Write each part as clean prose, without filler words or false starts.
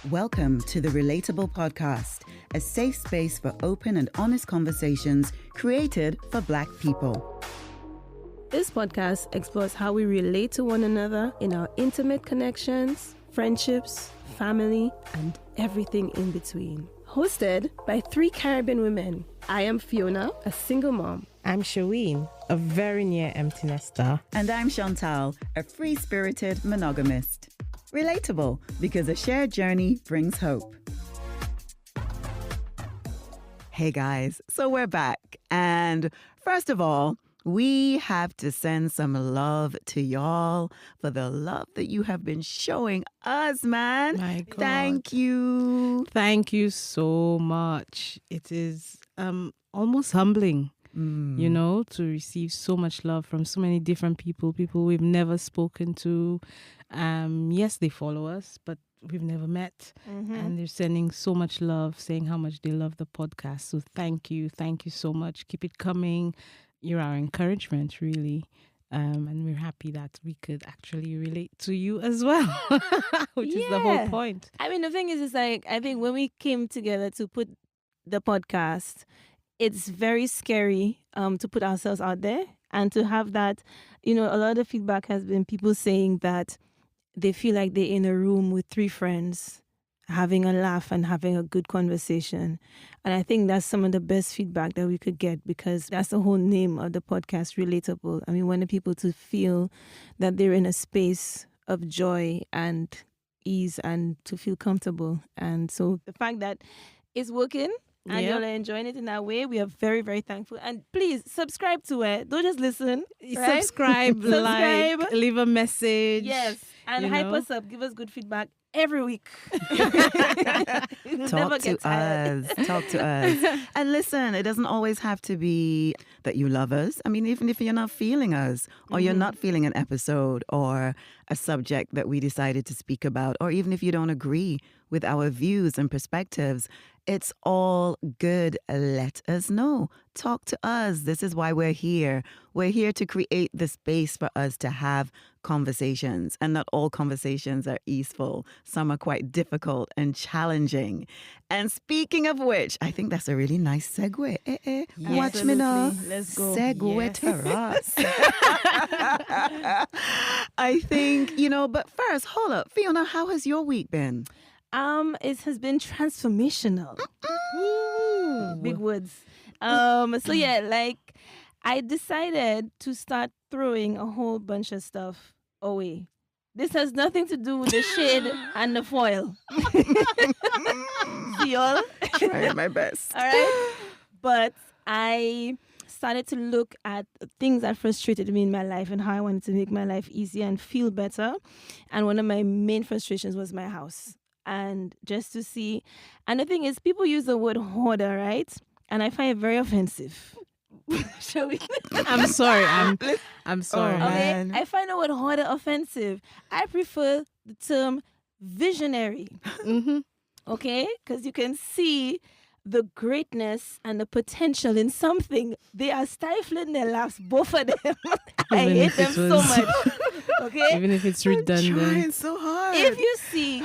Welcome to the Relatable podcast, a safe space for open and honest conversations created for Black people. This podcast explores how we relate to one another in our intimate connections, friendships, family, and everything in between. Hosted by 3 Caribbean women. I am Fiona, a single mom. I'm Shaween, a very near empty nester. And I'm Shantrelle, a free-spirited monogamist. Relatable, because a shared journey brings hope. Hey guys, so we're back. And first of all, we have to send some love to y'all for the love that you have been showing us, man. My God. Thank you. Thank you so much. It is almost humbling, you know, to receive so much love from so many different people we've never spoken to. Yes, they follow us, but we've never met. And they're sending so much love, saying how much they love the podcast. So thank you. Thank you so much. Keep it coming. You're our encouragement, really. And we're happy that we could actually relate to you as well, which is the whole point. I mean, the thing is, like, I think when we came together to put the podcast, it's very scary to put ourselves out there and to have that, you know, a lot of the feedback has been people saying that they feel like they're in a room with 3 friends having a laugh and having a good conversation. And I think that's some of the best feedback that we could get, because that's the whole name of the podcast, Relatable. I mean, we want people to feel that they're in a space of joy and ease and to feel comfortable. And so the fact that it's working and you're enjoying it in that way, we are very, very thankful. And please subscribe to it. Don't just listen. Right? Subscribe, like, leave a message. Yes. And hype us up. Give us good feedback every week. Talk to us. And listen, it doesn't always have to be that you love us. I mean, even if you're not feeling us, or you're not feeling an episode or a subject that we decided to speak about, or even if you don't agree with our views and perspectives, it's all good. Let us know. Talk to us. This is why we're here. We're here to create the space for us to have conversations. And not all conversations are easeful. Some are quite difficult and challenging. And speaking of which, I think that's a really nice segue. Watch me now. Let's go. Segue to us. I think, you know, but first, hold up. Fiona, how has your week been? It has been transformational. Big words. So yeah, like, I decided to start throwing a whole bunch of stuff away. This has nothing to do with the shade and the foil. See y'all? Trying my best. All right. But I started to look at things that frustrated me in my life and how I wanted to make my life easier and feel better. And one of my main frustrations was my house. And just to see, and the thing is, people use the word hoarder, right? And I find it very offensive. Shall we? I'm sorry. I'm sorry. Okay, I find the word hoarder offensive. I prefer the term visionary. Okay, because you can see the greatness and the potential in something. They are stifling their laughs, both of them. I hate them so much. Okay, even if it's redundant. I'm trying so hard. If you see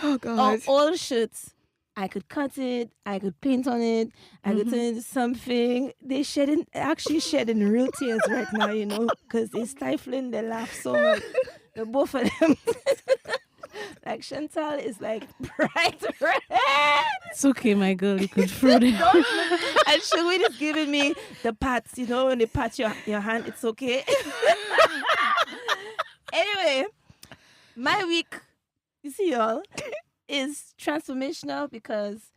old shirts, I could cut it, I could paint on it, I could turn it into something. They're actually shedding real tears right now, you know, because they're stifling their laugh so much. The both of them. Like, Shantrelle is like bright red. It's okay, my girl. You could fruit it. And Shaween is giving me the pats, you know, when they pat your hand, it's okay. Anyway, my week, you see y'all, is transformational because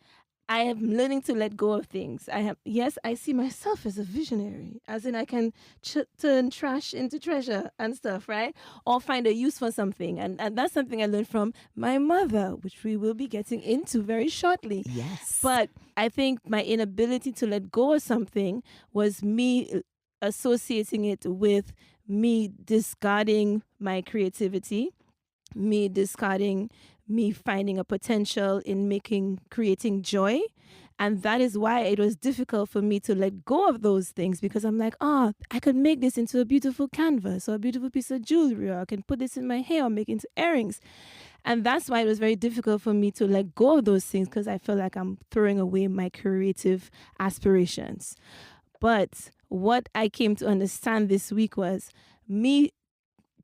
I am learning to let go of things. I see myself as a visionary, as in I can turn trash into treasure and stuff, right? Or find a use for something. And that's something I learned from my mother, which we will be getting into very shortly. Yes. But I think my inability to let go of something was me associating it with me discarding my creativity, me discarding me finding a potential in creating joy. And that is why it was difficult for me to let go of those things, because I'm like, oh, I could make this into a beautiful canvas or a beautiful piece of jewelry, or I can put this in my hair or make it into earrings. And that's why it was very difficult for me to let go of those things, because I feel like I'm throwing away my creative aspirations. But what I came to understand this week was me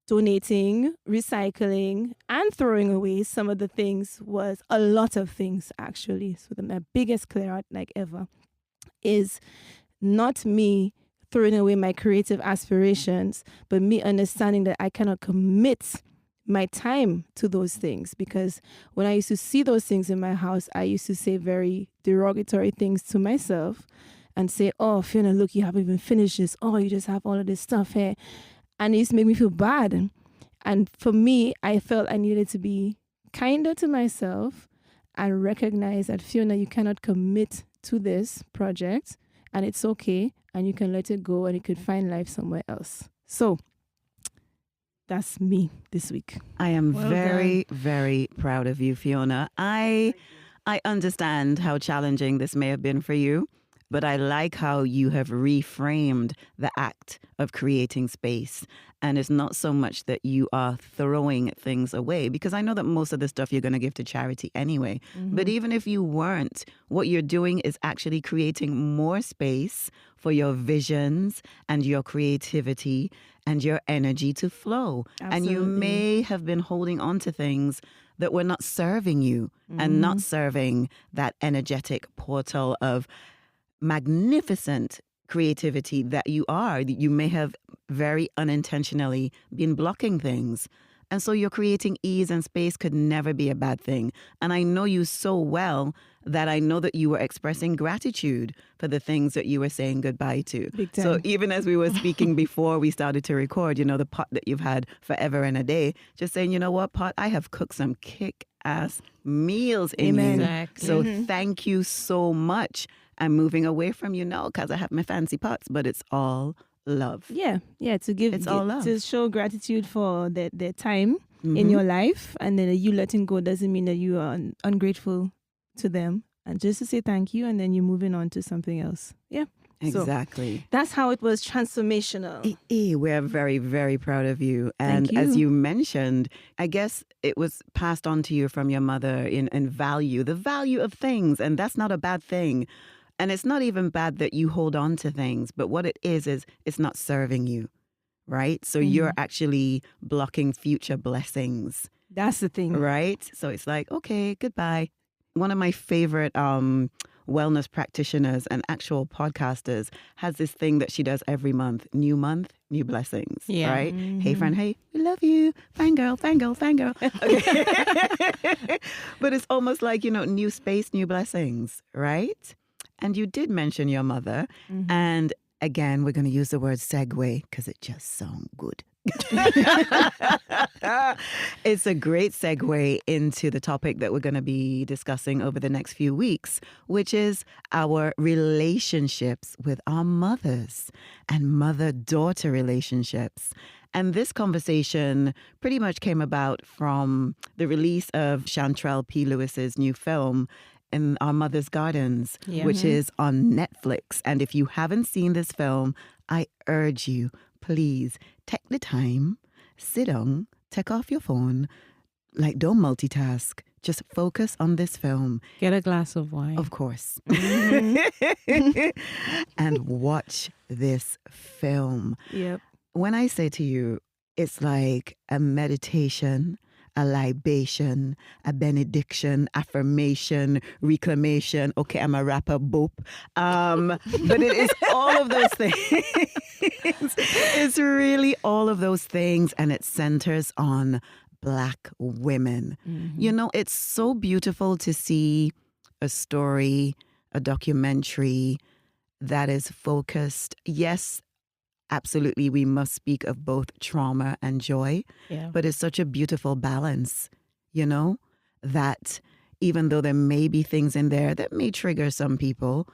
donating, recycling, and throwing away some of the things was a lot of things, actually. So my biggest clear out like ever is not me throwing away my creative aspirations, but me understanding that I cannot commit my time to those things. Because when I used to see those things in my house, I used to say very derogatory things to myself and say, oh, Fiona, look, you haven't even finished this. Oh, you just have all of this stuff here. And it used to make me feel bad. And for me, I felt I needed to be kinder to myself and recognize that, Fiona, you cannot commit to this project, and it's okay, and you can let it go, and you could find life somewhere else. So that's me this week. I am very proud of you, Fiona. I understand how challenging this may have been for you, but I like how you have reframed the act of creating space. And it's not so much that you are throwing things away, because I know that most of the stuff you're going to give to charity anyway. Mm-hmm. But even if you weren't, what you're doing is actually creating more space for your visions and your creativity and your energy to flow. Absolutely. And you may have been holding on to things that were not serving you and not serving that energetic portal of magnificent creativity that you are. You may have very unintentionally been blocking things. And so you're creating ease, and space could never be a bad thing. And I know you so well that I know that you were expressing gratitude for the things that you were saying goodbye to. Big time. So even as we were speaking before we started to record, you know, the pot that you've had forever and a day, just saying, you know what, pot, I have cooked some kick-ass meals in Amen. you. Exactly. So thank you so much. I'm moving away from you now because I have my fancy pots, but it's all love. Yeah, to give, It's all love. to show gratitude for their time in your life, and then you letting go doesn't mean that you are ungrateful to them, and just to say thank you, and then you're moving on to something else. Yeah, Exactly. So that's how it was transformational. We're very, very proud of you. And Thank you. as you mentioned, I guess it was passed on to you from your mother in value, the value of things, and that's not a bad thing. And it's not even bad that you hold on to things, but what it is it's not serving you, right? So you're actually blocking future blessings. That's the thing. Right? So it's like, okay, goodbye. One of my favorite wellness practitioners and actual podcasters has this thing that she does every month. New month, new blessings. Yeah. Right? Hey, friend, hey, we love you. Fangirl, fangirl, fangirl. Okay. But it's almost like, new space, new blessings. Right? And you did mention your mother. And again, we're going to use the word segue because it just sounds good. It's a great segue into the topic that we're going to be discussing over the next few weeks, which is our relationships with our mothers and mother-daughter relationships. And this conversation pretty much came about from the release of Shantrelle P. Lewis's new film, In Our Mother's Gardens, which is on Netflix. And if you haven't seen this film, I urge you, please take the time, sit down, take off your phone, don't multitask. Just focus on this film. Get a glass of wine. Of course. And watch this film. Yep. When I say to you, it's like a meditation, a libation, a benediction, affirmation, reclamation. Okay, I'm a rapper, boop. But it is all of those things. It's really all of those things, and it centers on Black women. It's so beautiful to see a story, a documentary that is focused. Yes, absolutely, we must speak of both trauma and joy, but it's such a beautiful balance, that even though there may be things in there that may trigger some people,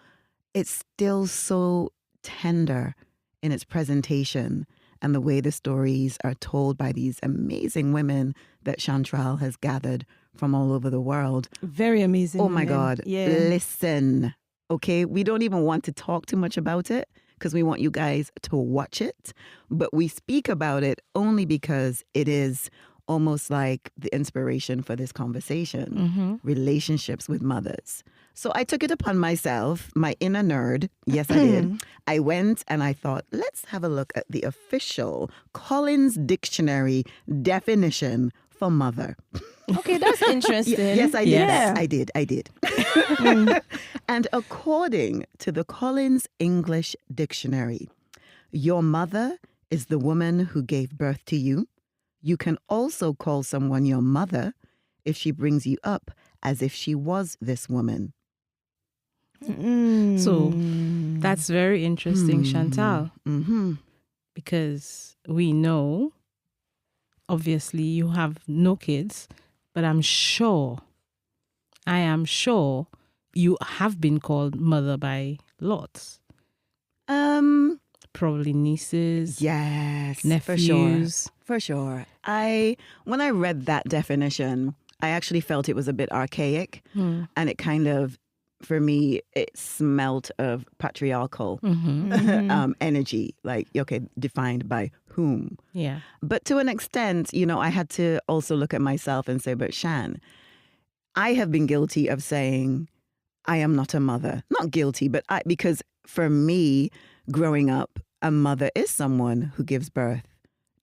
it's still so tender in its presentation and the way the stories are told by these amazing women that Shantrelle has gathered from all over the world. Very amazing. Oh my women. God. Yeah. Listen. Okay, we don't even want to talk too much about it because we want you guys to watch it. But we speak about it only because it is almost like the inspiration for this conversation, relationships with mothers. So I took it upon myself, my inner nerd. Yes, I did. I went and I thought, let's have a look at the official Collins Dictionary definition for mother. Okay, that's interesting. Yes, I did. Yeah. I did. And according to the Collins English Dictionary, your mother is the woman who gave birth to you. You can also call someone your mother if she brings you up as if she was this woman. So that's very interesting, Chantal, because we know, obviously, you have no kids, but I am sure you have been called mother by lots. Probably nieces, Yes, nephews. For sure. When I read that definition, I actually felt it was a bit archaic, and it kind of, for me, it smelt of patriarchal energy, like, okay, defined by whom. Yeah. But to an extent, I had to also look at myself and say, but Shan, I have been guilty of saying I am not a mother. Not guilty, but because for me, growing up, a mother is someone who gives birth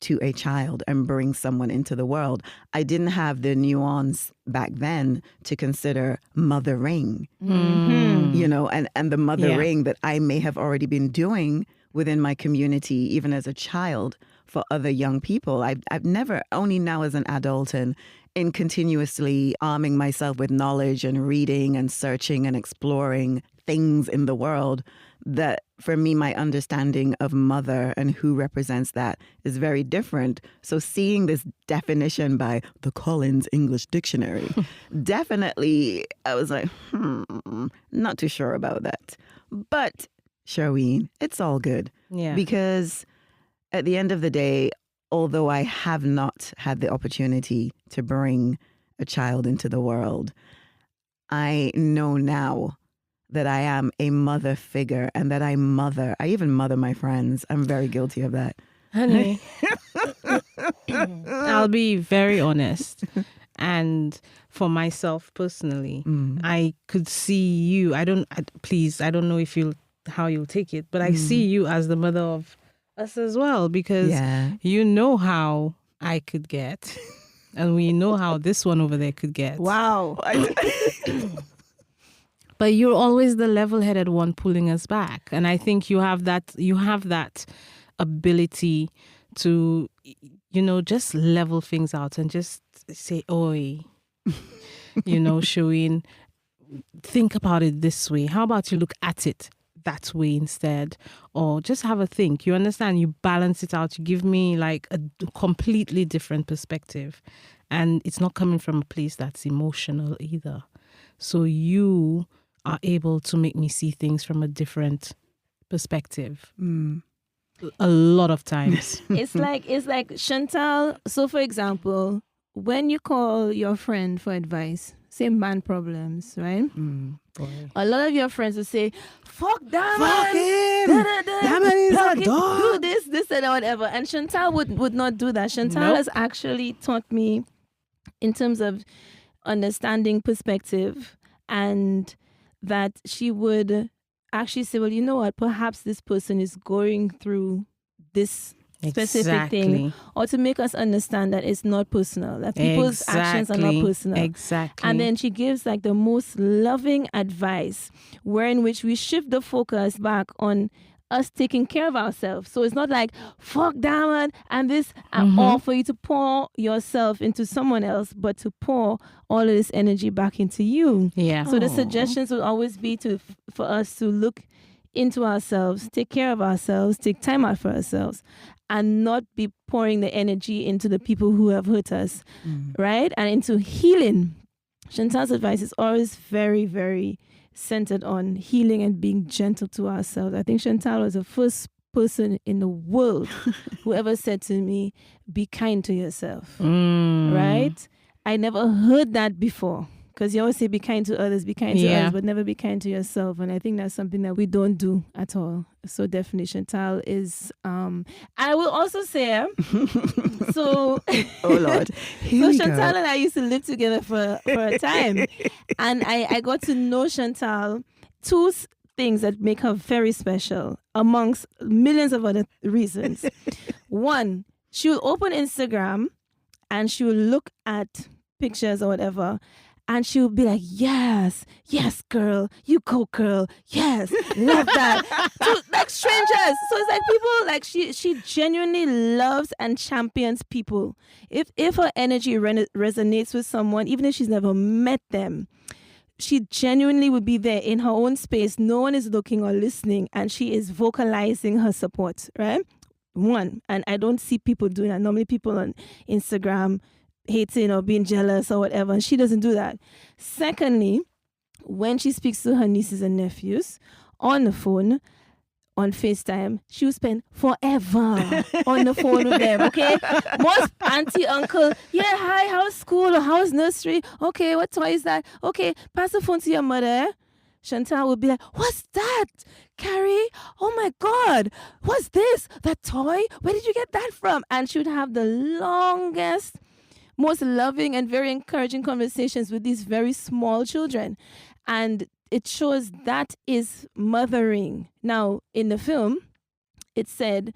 to a child and brings someone into the world. I didn't have the nuance back then to consider mothering, and the mothering that I may have already been doing within my community, even as a child, for other young people. I've never, only now as an adult and in continuously arming myself with knowledge and reading and searching and exploring things in the world, that for me, my understanding of mother and who represents that is very different. So seeing this definition by the Collins English Dictionary, definitely I was like, not too sure about that. But Sherween, it's all good. Yeah. Because at the end of the day, although I have not had the opportunity to bring a child into the world, I know now that I am a mother figure and that I even mother my friends. I'm very guilty of that. Honey, I'll be very honest. And for myself personally, I could see you. I don't know how you'll take it, but I see you as the mother of us as well, because you know how I could get, and we know how this one over there could get. Wow. But you're always the level-headed one pulling us back. And I think you have that ability to, just level things out and just say, oi, Sherween, think about it this way. How about you look at it that way instead? Or just have a think. You understand? You balance it out. You give me like a completely different perspective. And it's not coming from a place that's emotional either. So you are able to make me see things from a different perspective. A lot of times. It's like Chantal. So for example, when you call your friend for advice, say man problems, right? Boy. A lot of your friends will say, fuck that Fuck man. him. That man is a dog. Do this and whatever. And Chantal would not do that. Chantal has actually taught me in terms of understanding perspective, and that she would actually say, well, you know what, perhaps this person is going through this specific thing, or to make us understand that it's not personal, that people's actions are not personal. Exactly. And then she gives like the most loving advice, wherein which we shift the focus back on us taking care of ourselves. So it's not like, fuck that man and this, or for you to pour yourself into someone else, but to pour all of this energy back into you. Yeah. So the suggestions would always be for us to look into ourselves, take care of ourselves, take time out for ourselves, and not be pouring the energy into the people who have hurt us, right? And into healing. Chantal's advice is always very, very centered on healing and being gentle to ourselves. I think Chantal was the first person in the world who ever said to me, be kind to yourself, right? I never heard that before. Because you always say be kind to others, but never be kind to yourself. And I think that's something that we don't do at all. So definitely Shantrelle is, I will also say, so, oh Lord, here we Shantrelle go. and I used to live together for a time. And I got to know Shantrelle, two things that make her very special amongst millions of other reasons. One, she will open Instagram and she will look at pictures or whatever, and she will be like, yes, girl, you go, girl, yes, love that. To like strangers. So it's like people, like she genuinely loves and champions people. If her energy resonates with someone, even if she's never met them, she genuinely would be there in her own space. No one is looking or listening, and she is vocalizing her support, right? One, and I don't see people doing that. Normally people on Instagram hating or being jealous or whatever, and she doesn't do that. Secondly, when she speaks to her nieces and nephews on the phone, on FaceTime, she will spend forever on the phone with them, okay? Most auntie, uncle, yeah, hi, how's school or how's nursery? Okay, what toy is that? Okay, pass the phone to your mother. Shantrelle would be like, what's that? Carrie? Oh my God, what's this? That toy? Where did you get that from? And she would have the longest, most loving and very encouraging conversations with these very small children. And it shows that is mothering. Now, in the film, it said,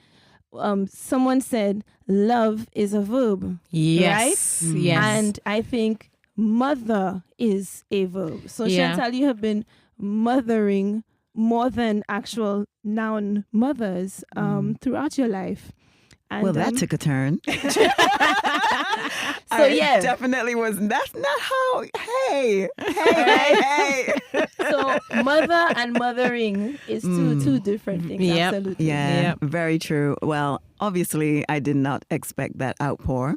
someone said, love is a verb. Yes. Right? Yes. And I think mother is a verb. So Shantrelle, you have been mothering more than actual noun mothers throughout your life. And, well, that took a turn. So yeah, definitely was. That's not how. Hey. So mother and mothering is two different things. Yep. Absolutely. Yeah, Yep. very true. Well, obviously, I did not expect that outpour.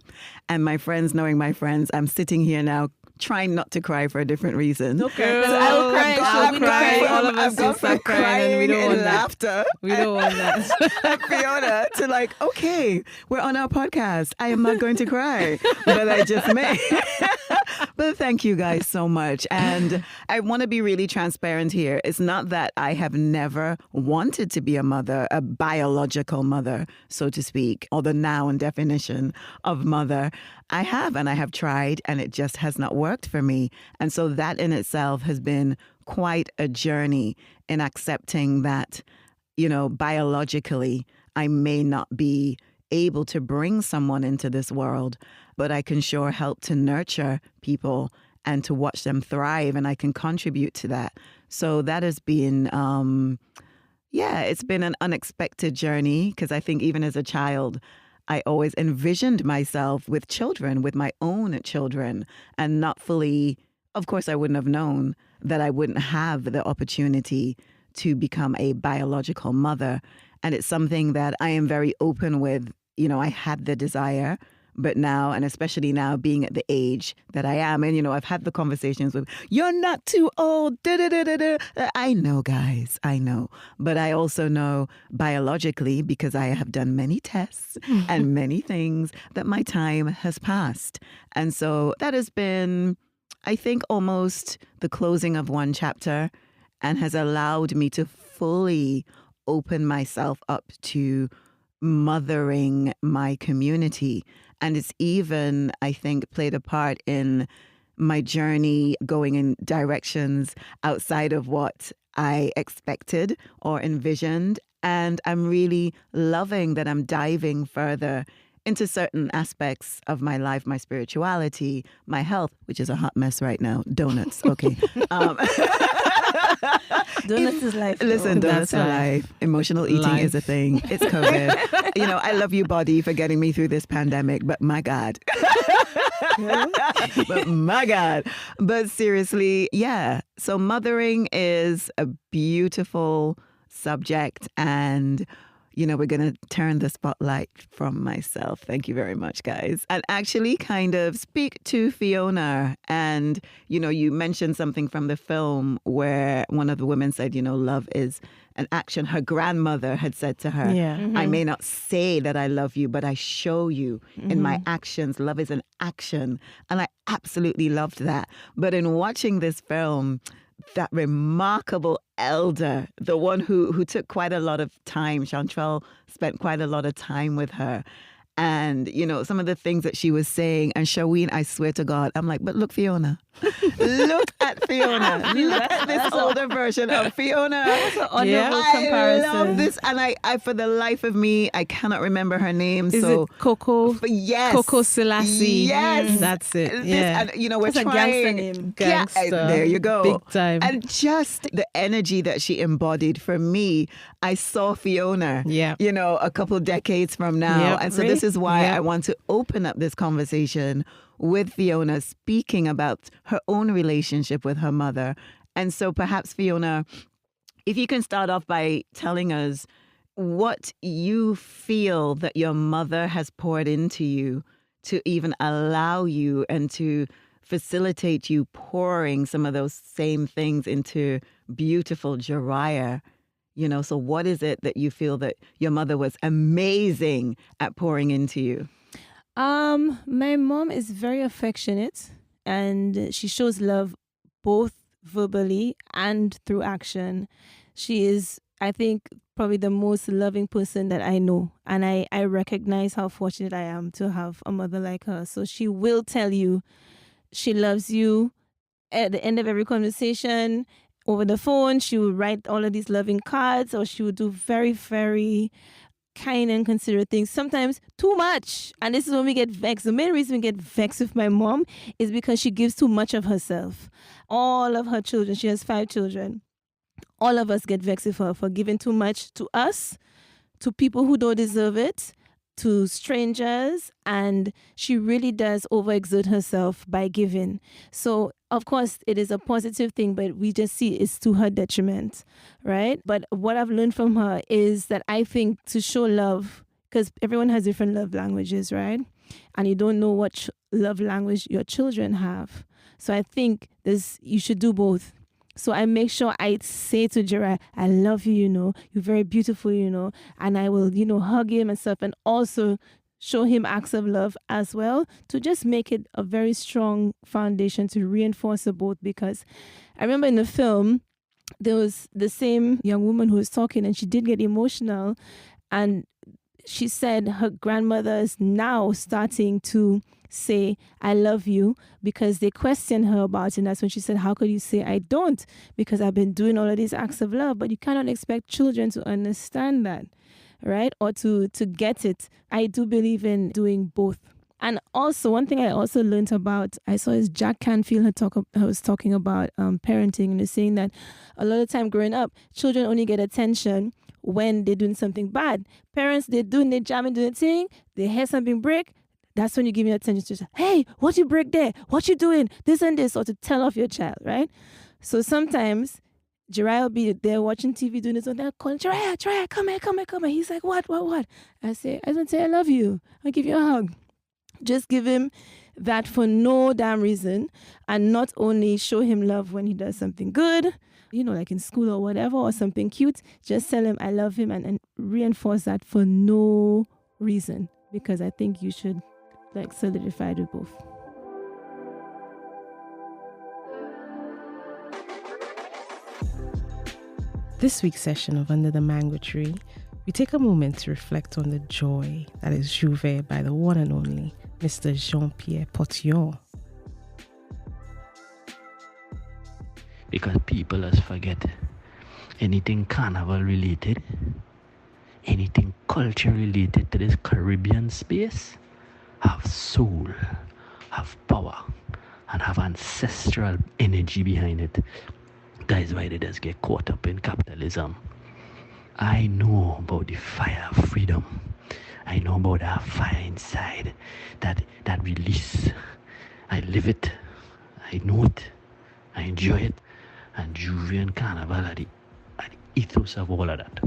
And my friends, knowing my friends, I'm sitting here now trying not to cry for a different reason. Okay, I will cry. I've I'll gone cry. from- All of us I've gone will start from crying and we don't crying want and that. laughter. We don't want that. And Fiona to like, okay, we're on our podcast. I am not going to cry, but I just may. But thank you guys so much. And I want to be really transparent here. It's not that I have never wanted to be a mother, a biological mother, so to speak, or the noun definition of mother. I have, and I have tried, and it just has not worked for me. And so that in itself has been quite a journey in accepting that, you know, biologically, I may not be able to bring someone into this world, but I can sure help to nurture people and to watch them thrive, and I can contribute to that. So that has been, it's been an unexpected journey, because I think even as a child, I always envisioned myself with children, with my own children, and not fully, of course, I wouldn't have known that I wouldn't have the opportunity to become a biological mother. And it's something that I am very open with. You know, I had the desire, but now, and especially now being at the age that I am, and, you know, I've had the conversations with, you're not too old, da-da-da-da-da. I know, guys, I know. But I also know biologically, because I have done many tests and many things, that my time has passed. And so that has been, I think, almost the closing of one chapter, and has allowed me to fully open myself up to mothering my community. And it's even, I think, played a part in my journey going in directions outside of what I expected or envisioned. And I'm really loving that I'm diving further into certain aspects of my life, my spirituality, my health, which is a hot mess right now. Donuts, okay. Donuts is life. Listen, though. donuts are life. Emotional eating is a thing. It's COVID. You know, I love you, body, for getting me through this pandemic, but my God. But my God. But seriously, yeah. So mothering is a beautiful subject, and we're going to turn the spotlight from myself. Thank you very much, guys. And actually kind of speak to Fiona. And, you mentioned something from the film where one of the women said, love is an action. Her grandmother had said to her, I may not say that I love you, but I show you in my actions. Love is an action. And I absolutely loved that. But in watching this film, that remarkable elder, the one who took quite a lot of time, Shantrelle spent quite a lot of time with her. And, some of the things that she was saying, and Shaween, I swear to God, I'm like, but look, Fiona. Look at Fiona. Look at this older version of Fiona. That's an honorable comparison. I love this. And I, for the life of me, I cannot remember her name. Is it Coco? Yes. Coco Selassie. Yes. That's it. And, we're That's trying. a gangster name. Gangster. There you go. Big time. And just the energy that she embodied for me, I saw Fiona, a couple decades from now. Yep. And so this is why I want to open up this conversation with Fiona, speaking about her own relationship with her mother. And so perhaps, Fiona, if you can start off by telling us what you feel that your mother has poured into you to even allow you and to facilitate you pouring some of those same things into beautiful Jariah. So what is it that you feel that your mother was amazing at pouring into you? My mom is very affectionate, and she shows love both verbally and through action. She is, I think, probably the most loving person that I know. And I recognize how fortunate I am to have a mother like her. So she will tell you she loves you at the end of every conversation. Over the phone, she would write all of these loving cards, or she would do very, very kind and considerate things, sometimes too much. And this is when we get vexed. The main reason we get vexed with my mom is because she gives too much of herself. All of her children, she has 5 children. All of us get vexed with her for giving too much to us, to people who don't deserve it, to strangers, and she really does overexert herself by giving. So, of course, it is a positive thing, but we just see it's to her detriment, right? But what I've learned from her is that I think to show love, because everyone has different love languages, right? And you don't know what love language your children have. So I think you should do both. So I make sure I say to Jariah, I love you, you're very beautiful, and I will, hug him and stuff, and also show him acts of love as well, to just make it a very strong foundation to reinforce the both. Because I remember in the film, there was the same young woman who was talking, and she did get emotional, and she said her grandmother is now starting to say, I love you, because they questioned her about it. And that's when she said, how could you say I don't? Because I've been doing all of these acts of love. But you cannot expect children to understand that, right? Or to get it. I do believe in doing both. And also, one thing I also learned about, I saw is Jack Canfield was talking about parenting, and he's saying that a lot of time growing up, children only get attention when they're doing something bad. Parents, they're jamming, doing a thing, they hear something break. That's when you give me attention to say, hey, what you break there? What you doing? This and this, or to tell off your child, right? So sometimes Jariah will be there watching TV doing this, and they'll call Jariah, come here. He's like, what? I don't say I love you. I'll give you a hug. Just give him that for no damn reason, and not only show him love when he does something good, like in school or whatever, or something cute. Just tell him I love him and reinforce that for no reason, because I think you should solidify with both. This week's session of Under the Mango Tree, we take a moment to reflect on the joy that is juve by the one and only Mr. Jean-Pierre Potillon. Because people just forget anything carnival related, anything culture related to this Caribbean space, have soul, have power, and have ancestral energy behind it. That is why they just get caught up in capitalism. I know about the fire of freedom. I know about that fire inside, that release. I live it. I know it. I enjoy it. And Juve and Carnival are the ethos of all of that.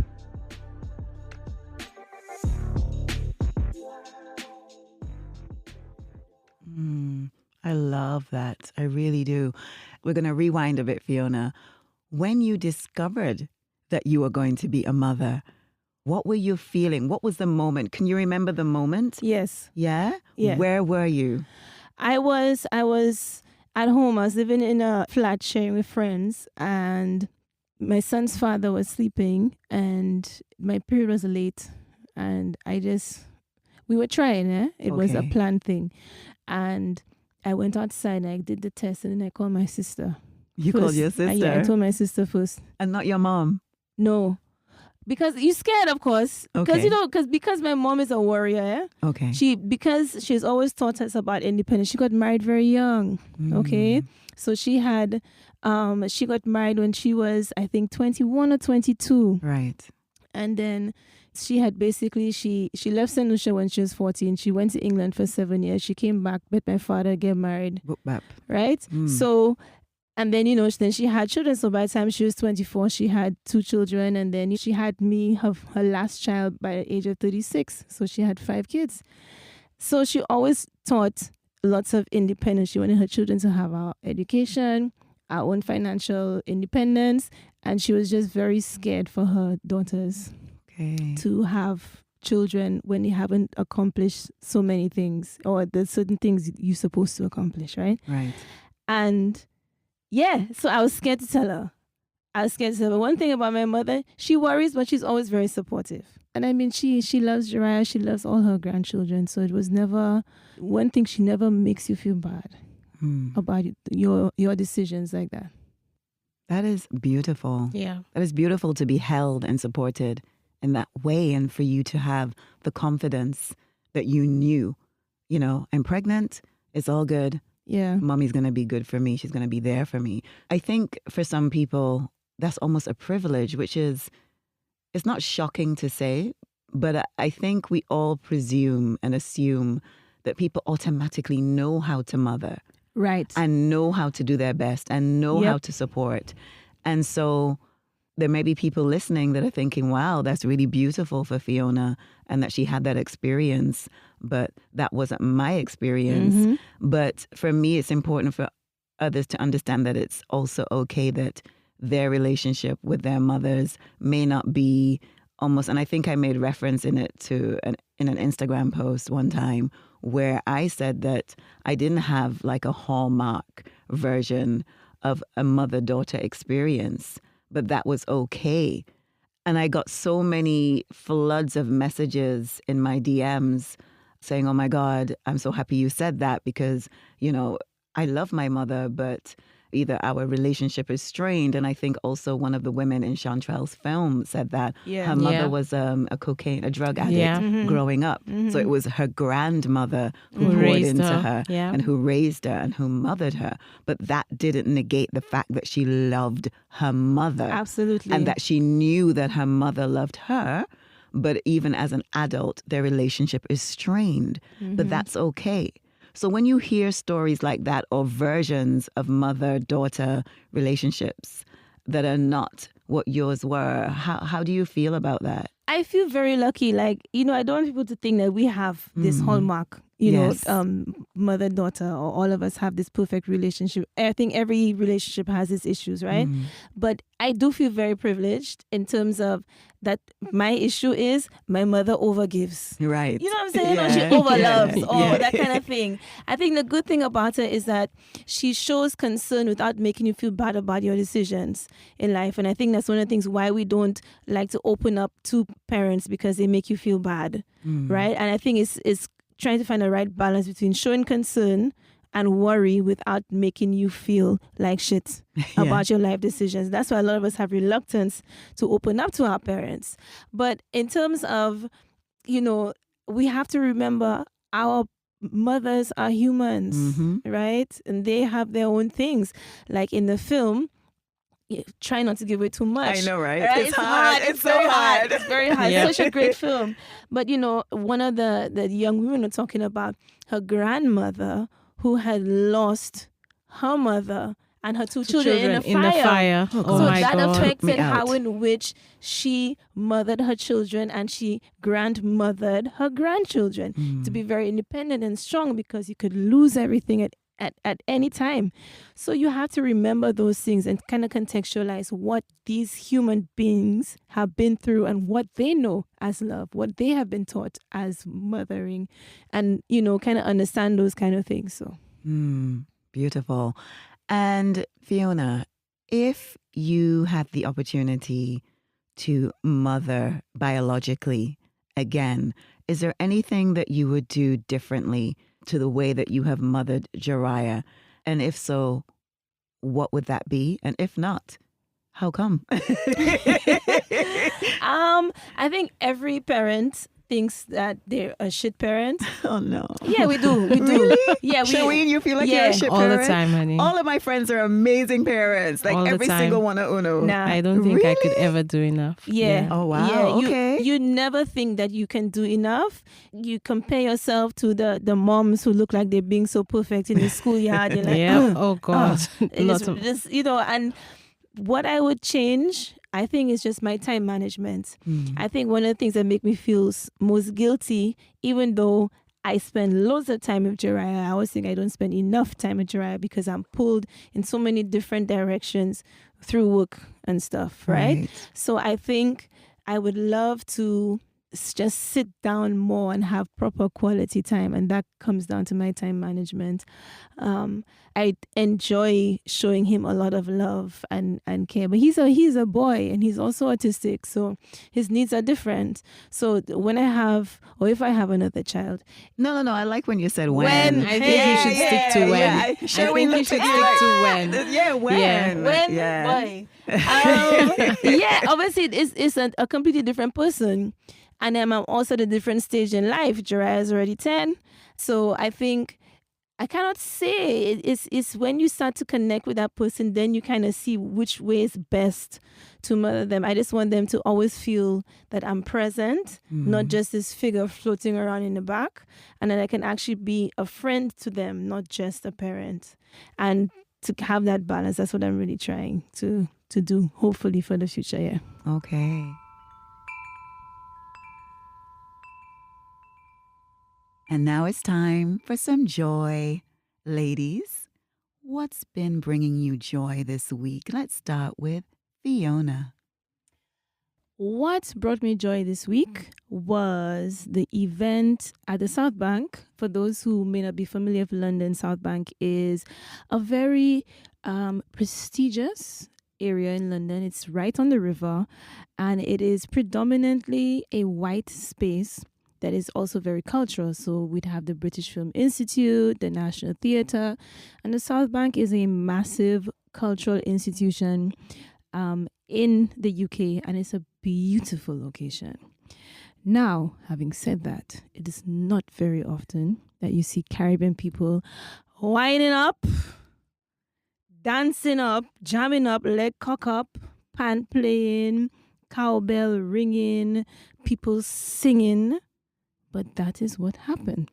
I love that. I really do. We're going to rewind a bit, Fiona. When you discovered that you were going to be a mother, what were you feeling? What was the moment? Can you remember the moment? Yes. Yeah? Yeah. Where were you? I was at home. I was living in a flat sharing with friends, and my son's father was sleeping, and my period was late, and we were trying, It was a Okay. planned thing. And I went outside and I did the test, and then I called my sister. You first. called your sister? Yeah, I told my sister first. And not your mom? No. Because you're scared, of course. Because, Okay. because my mom is a warrior, Okay. because she's always taught us about independence. She got married very young, okay? So she got married when she was, I think, 21 or 22. Right. And then she had basically, she left St. Lucia when she was 14. She went to England for 7 years. She came back, met my father, get married, Boop bap. right? So, and then, then she had children. So by the time she was 24, she had 2 children. And then she had me, her last child, by the age of 36. So she had 5 kids. So she always taught lots of independence. She wanted her children to have our education, our own financial independence. And she was just very scared for her daughters to have children when they haven't accomplished so many things, or there's certain things you're supposed to accomplish, right? Right. And yeah, so I was scared to tell her. But one thing about my mother, she worries, but she's always very supportive. And I mean, she loves Jariah. She loves all her grandchildren. So it was never, one thing, she never makes you feel bad about your decisions like that. That is beautiful. Yeah. That is beautiful to be held and supported in that way, and for you to have the confidence that you knew, I'm pregnant, it's all good. Yeah. Mommy's going to be good for me. She's going to be there for me. I think for some people, that's almost a privilege, which is, it's not shocking to say, but I think we all presume and assume that people automatically know how to mother. Right. And know how to do their best and know how to support. And so there may be people listening that are thinking, wow, that's really beautiful for Fiona, and that she had that experience, but that wasn't my experience. But for me, it's important for others to understand that it's also okay that their relationship with their mothers may not be almost, and I think I made reference in it to in an Instagram post one time where I said that I didn't have like a hallmark version of a mother-daughter experience, but that was okay. And I got so many floods of messages in my DMs saying, oh my God, I'm so happy you said that, because, I love my mother, but either our relationship is strained. And I think also one of the women in Shantrelle's film said that her mother was a drug addict growing up. So it was her grandmother who poured into her and who raised her and who mothered her. But that didn't negate the fact that she loved her mother. Absolutely. And that she knew that her mother loved her. But even as an adult, their relationship is strained. But that's okay. So when you hear stories like that, or versions of mother-daughter relationships that are not what yours were, how do you feel about that? I feel very lucky. Like, I don't want people to think that we have this hallmark, mother-daughter, or all of us have this perfect relationship. I think every relationship has its issues, right? But I do feel very privileged in terms of that my issue is my mother overgives. Right. You know what I'm saying? Or she overloves, that kind of thing. I think the good thing about her is that she shows concern without making you feel bad about your decisions in life. And I think that's one of the things why we don't like to open up to parents, because they make you feel bad, right? And I think it's trying to find the right balance between showing concern and worry without making you feel like shit about your life decisions. That's why a lot of us have reluctance to open up to our parents. But in terms of, we have to remember our mothers are humans, right? And they have their own things. Like in the film, try not to give away too much. I know, right? It's hard. It's so hard. It's very hard. Yeah. Such a great film. But, one of the young women were talking about her grandmother who had lost her mother and her two children in the fire. Oh so my that God. affected how in which she mothered her children, and she grandmothered her grandchildren to be very independent and strong, because you could lose everything at at any time. So you have to remember those things and kind of contextualize what these human beings have been through and what they know as love, what they have been taught as mothering, and, kind of understand those kind of things. So Beautiful. And Fiona, if you had the opportunity to mother biologically again, is there anything that you would do differently to the way that you have mothered Jariah? And if so, what would that be? And if not, how come? I think every parent thinks that they're a shit parent. Oh no. Yeah, we do. We do. Really? Yeah, Shaween, you feel like you're a shit all parent? the time, honey. All of my friends are amazing parents. Like All the every time. single one of Uno. Nah. I don't think I could Really? ever do enough. Yeah. Oh wow. Yeah, Okay. you never think that you can do enough. You compare yourself to the moms who look like they're being so perfect in the schoolyard. You're like, Yeah. Oh God. It's just, and what I would change, I think, is just my time management. I think one of the things that make me feel most guilty, even though I spend loads of time with Jariah, I always think I don't spend enough time with Jariah because I'm pulled in so many different directions through work and stuff, right? So I think I would love to just sit down more and have proper quality time, and that comes down to my time management. I enjoy showing him a lot of love and care, but he's a boy and he's also autistic, so his needs are different. So when I have, or if I have another child, No. I like when you said when. I think you should stick to when. Yeah. I Shall think we you should look stick at to when. Yeah, when. Yeah. boy. Yeah, obviously it's a completely different person. And then I'm also at a different stage in life. Jariah is already 10. So I think I cannot say it's when you start to connect with that person, then you kind of see which way is best to mother them. I just want them to always feel that I'm present, not just this figure floating around in the back, and that I can actually be a friend to them, not just a parent. And to have that balance, that's what I'm really trying to do, hopefully for the future, yeah. Okay. And now it's time for some joy. Ladies, what's been bringing you joy this week? Let's start with Fiona. What brought me joy this week was the event at the South Bank. For those who may not be familiar with London, South Bank is a very prestigious area in London. It's right on the river, and it is predominantly a white space that is also very cultural. So we'd have the British Film Institute, the National Theatre, and the South Bank is a massive cultural institution in the UK, and it's a beautiful location. Now, having said that, it is not very often that you see Caribbean people winding up, dancing up, jamming up, leg cock up, pan playing, cowbell ringing, people singing. But that is what happened,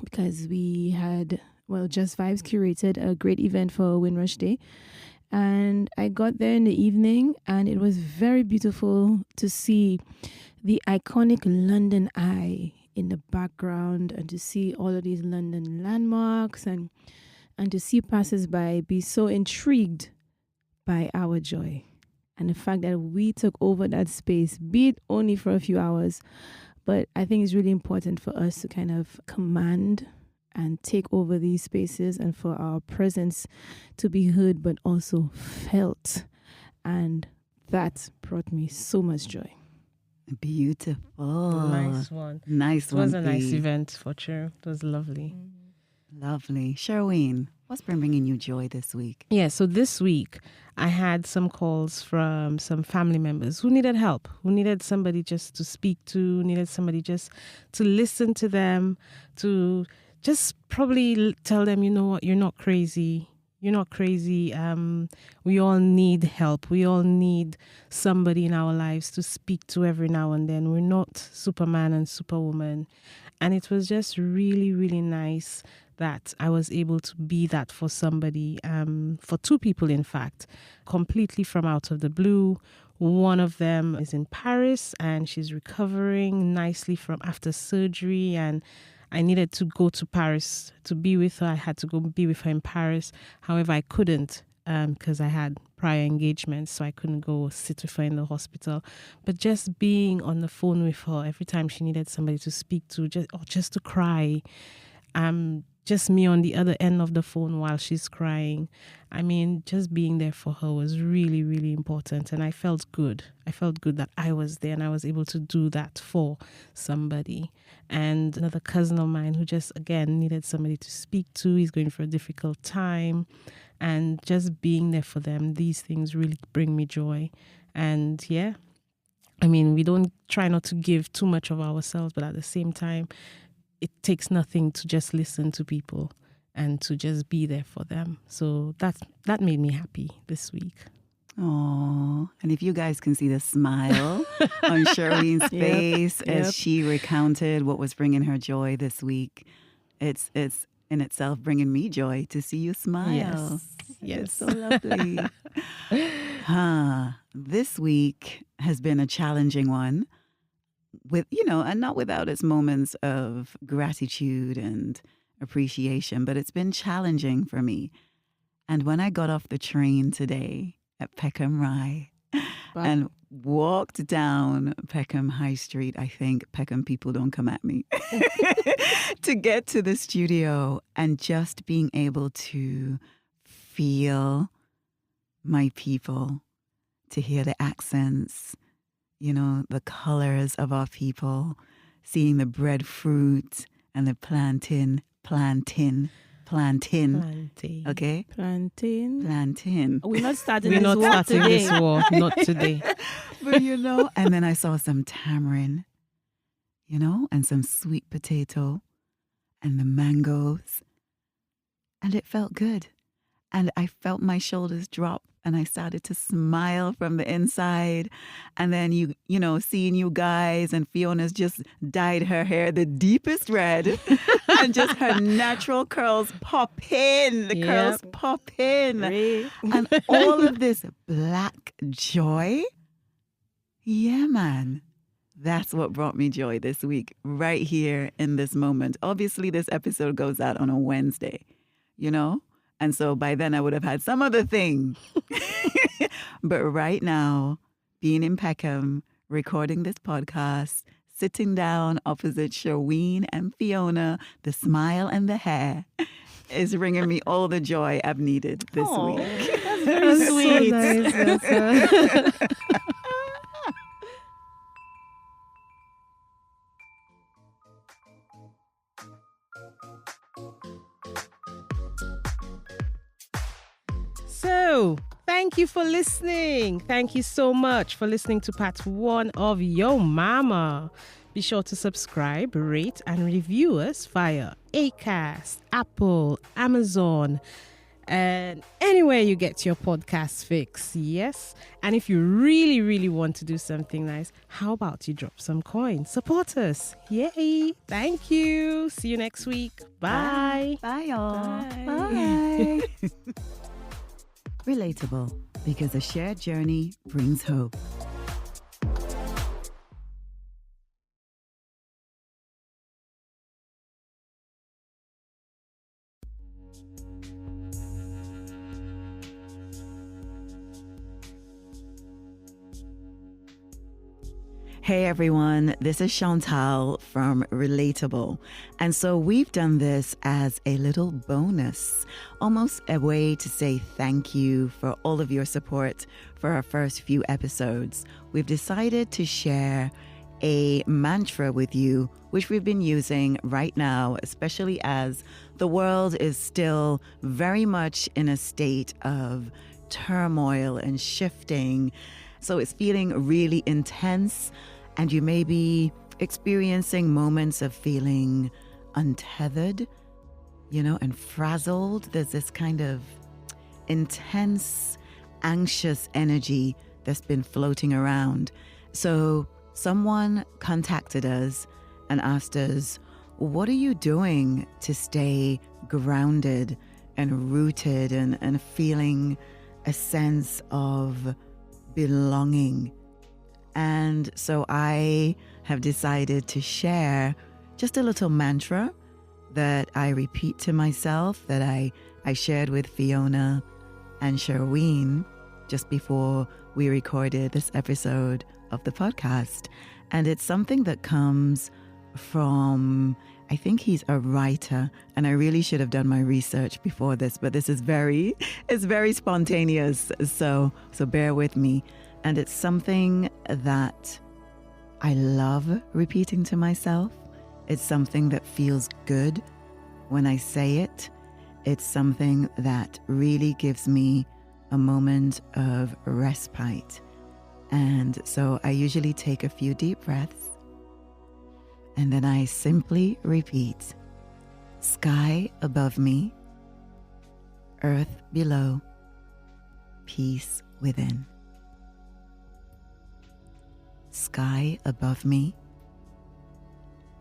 because we had, Just Vibez curated a great event for Windrush Day. And I got there in the evening, and it was very beautiful to see the iconic London Eye in the background, and to see all of these London landmarks, and to see passers-by be so intrigued by our joy. And the fact that we took over that space, be it only for a few hours, but I think it's really important for us to kind of command and take over these spaces, and for our presence to be heard but also felt. And that brought me so much joy. Beautiful. Nice one. Nice It one. was a nice Fee. event for sure. It was lovely. Lovely. Sherween, what's been bringing you joy this week? Yeah, so this week I had some calls from some family members who needed help, who needed somebody just to speak to, needed somebody just to listen to them, to just probably tell them, you know what, you're not crazy. You're not crazy. We all need help. We all need somebody in our lives to speak to every now and then. We're not Superman and Superwoman. And it was just really, really nice that I was able to be that for somebody, for two people, in fact, completely from out of the blue. One of them is in Paris, and she's recovering nicely from after surgery, and I needed to go to Paris to be with her. I had to go be with her in Paris. However, I couldn't because I had prior engagements, so I couldn't go sit with her in the hospital. But just being on the phone with her every time she needed somebody to speak to, just to cry, just me on the other end of the phone while she's crying. I mean, just being there for her was really, really important. And I felt good. I felt good that I was there and I was able to do that for somebody. And another cousin of mine who just, again, needed somebody to speak to. He's going for a difficult time. And just being there for them, these things really bring me joy. And yeah, I mean, we don't try not to give too much of ourselves, but at the same time, it takes nothing to just listen to people and to just be there for them. So that made me happy this week. Oh, and if you guys can see the smile on Charlene's face as she recounted what was bringing her joy this week, it's in itself bringing me joy to see you smile. Yes. It's so lovely. This week has been a challenging one. With, and not without its moments of gratitude and appreciation, but it's been challenging for me. And when I got off the train today at Peckham Rye and walked down Peckham High Street, I think Peckham people don't come at me, to get to the studio, and just being able to feel my people, to hear the accents, the colors of our people, seeing the breadfruit and the plantain. Okay? Plantain. We're not starting We're this not war starting today. this war, not today. But and then I saw some tamarind, and some sweet potato and the mangoes. And it felt good. And I felt my shoulders drop. And I started to smile from the inside. And then, seeing you guys, and Fiona's just dyed her hair the deepest red. And just her natural curls pop in. The curls pop in. And all of this black joy. Yeah, man. That's what brought me joy this week, right here in this moment. Obviously, this episode goes out on a Wednesday, And so by then I would have had some other thing. But right now, being in Peckham, recording this podcast, sitting down opposite Sherween and Fiona, the smile and the hair is bringing me all the joy I've needed this week. That's very sweet. So nice, So, thank you for listening. Thank you so much for listening to part 1 of Yo Mama. Be sure to subscribe, rate, and review us via Acast, Apple, Amazon, and anywhere you get your podcast fix. Yes. And if you really, really want to do something nice, how about you drop some coins? Support us. Yay. Thank you. See you next week. Bye. Bye, y'all. Bye. Bye. Relatable, because a shared journey brings hope. Hey everyone, this is Shantrelle from Relateable. And so we've done this as a little bonus, almost a way to say thank you for all of your support for our first few episodes. We've decided to share a mantra with you, which we've been using right now, especially as the world is still very much in a state of turmoil and shifting. So it's feeling really intense. And you may be experiencing moments of feeling untethered, and frazzled. There's this kind of intense, anxious energy that's been floating around. So someone contacted us and asked us, what are you doing to stay grounded and rooted and feeling a sense of belonging? And so I have decided to share just a little mantra that I repeat to myself that I shared with Fiona and Sherween just before we recorded this episode of the podcast. And it's something that comes from, I think he's a writer, and I really should have done my research before this, but this is it's very spontaneous. So bear with me. And it's something that I love repeating to myself. It's something that feels good when I say it. It's something that really gives me a moment of respite. And so I usually take a few deep breaths, and then I simply repeat, sky above me, earth below, peace within. Sky above me,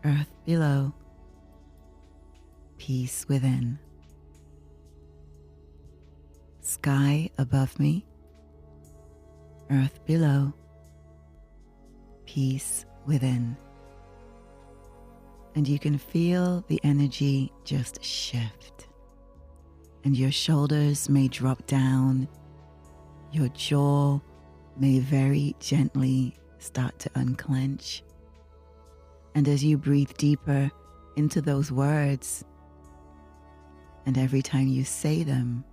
earth below, peace within. Sky above me, earth below, peace within. And you can feel the energy just shift. And your shoulders may drop down. Your jaw may very gently start to unclench. And as you breathe deeper into those words, and every time you say them,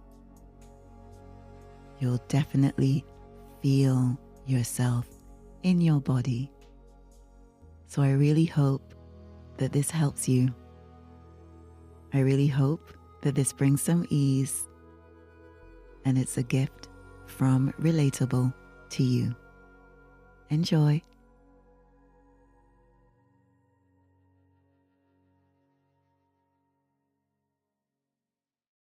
you'll definitely feel yourself in your body. So I really hope that this helps you. I really hope that this brings some ease, and it's a gift from Relateable to you. Enjoy.